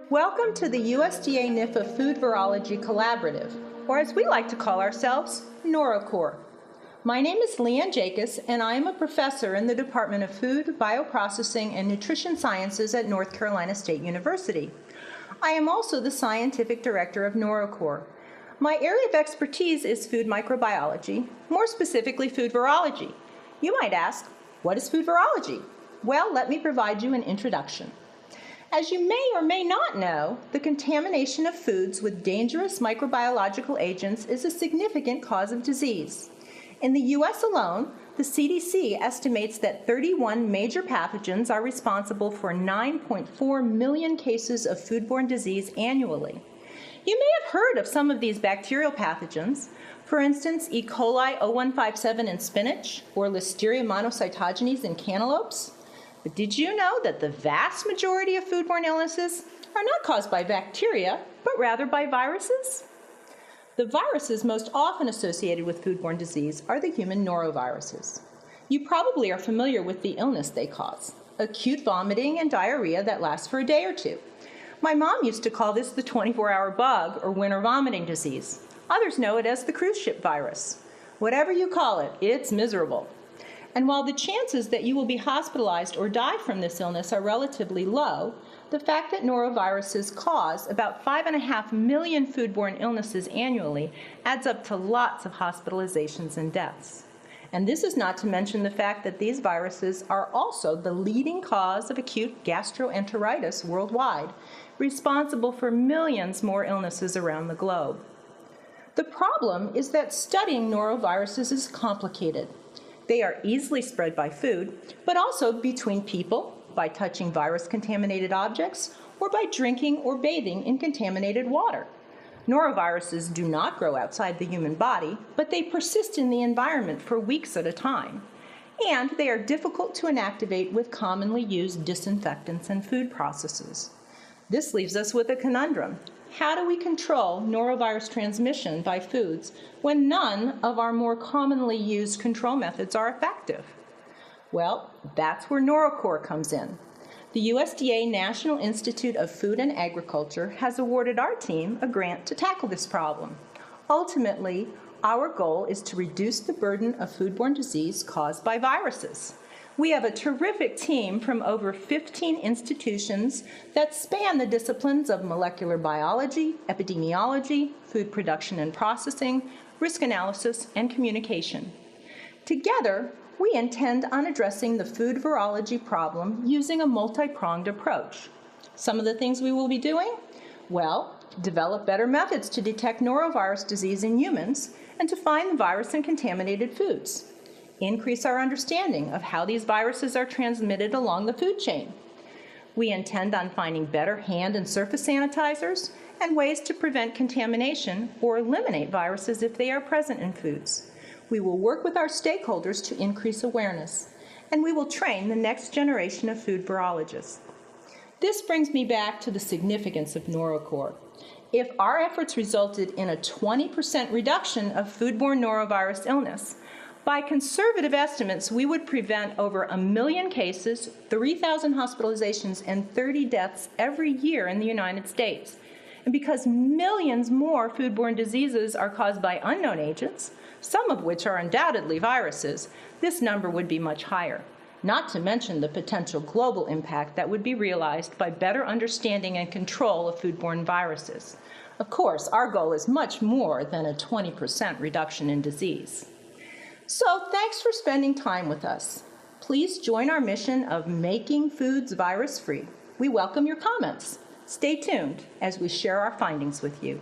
Welcome to the USDA NIFA Food Virology Collaborative, or as we like to call ourselves, NoroCORE. My name is Jaykus, and I am a professor in the Department of Food, Bioprocessing, and Nutrition Sciences at North Carolina State University. I am also the scientific director of NoroCORE. My area of expertise is food microbiology, more specifically food virology. You might ask, what is food virology? Well, let me provide you an introduction. As you may or may not know, the contamination of foods with dangerous microbiological agents is a significant cause of disease. In the U.S. alone, the CDC estimates that 31 major pathogens are responsible for 9.4 million cases of foodborne disease annually. You may have heard of some of these bacterial pathogens, for instance, E. coli 0157 in spinach or Listeria monocytogenes in cantaloupes. But did you know that the vast majority of foodborne illnesses are not caused by bacteria, but rather by viruses? The viruses most often associated with foodborne disease are the human noroviruses. You probably are familiar with the illness they cause, acute vomiting and diarrhea that lasts for a day or two. My mom used to call this the 24-hour bug or winter vomiting disease. Others know it as the cruise ship virus. Whatever you call it, it's miserable. And while the chances that you will be hospitalized or die from this illness are relatively low, the fact that noroviruses cause about 5.5 million foodborne illnesses annually adds up to lots of hospitalizations and deaths. And this is not to mention the fact that these viruses are also the leading cause of acute gastroenteritis worldwide, responsible for millions more illnesses around the globe. The problem is that studying noroviruses is complicated. They are easily spread by food, but also between people, by touching virus-contaminated objects, or by drinking or bathing in contaminated water. Noroviruses do not grow outside the human body, but they persist in the environment for weeks at a time. And they are difficult to inactivate with commonly used disinfectants and food processes. This leaves us with a conundrum. How do we control norovirus transmission by foods when none of our more commonly used control methods are effective? Well, that's where NoroCORE comes in. The USDA National Institute of Food and Agriculture has awarded our team a grant to tackle this problem. Ultimately, our goal is to reduce the burden of foodborne disease caused by viruses. We have a terrific team from over 15 institutions that span the disciplines of molecular biology, epidemiology, food production and processing, risk analysis, and communication. Together, we intend on addressing the food virology problem using a multi-pronged approach. Some of the things we will be doing? Well, develop better methods to detect norovirus disease in humans and to find the virus in contaminated foods. Increase our understanding of how these viruses are transmitted along the food chain. We intend on finding better hand and surface sanitizers and ways to prevent contamination or eliminate viruses if they are present in foods. We will work with our stakeholders to increase awareness, and we will train the next generation of food virologists. This brings me back to the significance of NoroCORE. If our efforts resulted in a 20% reduction of foodborne norovirus illness, by conservative estimates, we would prevent over 1 million cases, 3,000 hospitalizations, and 30 deaths every year in the United States. And because millions more foodborne diseases are caused by unknown agents, some of which are undoubtedly viruses, this number would be much higher. Not to mention the potential global impact that would be realized by better understanding and control of foodborne viruses. Of course, our goal is much more than a 20% reduction in disease. So thanks for spending time with us. Please join our mission of making foods virus-free. We welcome your comments. Stay tuned as we share our findings with you.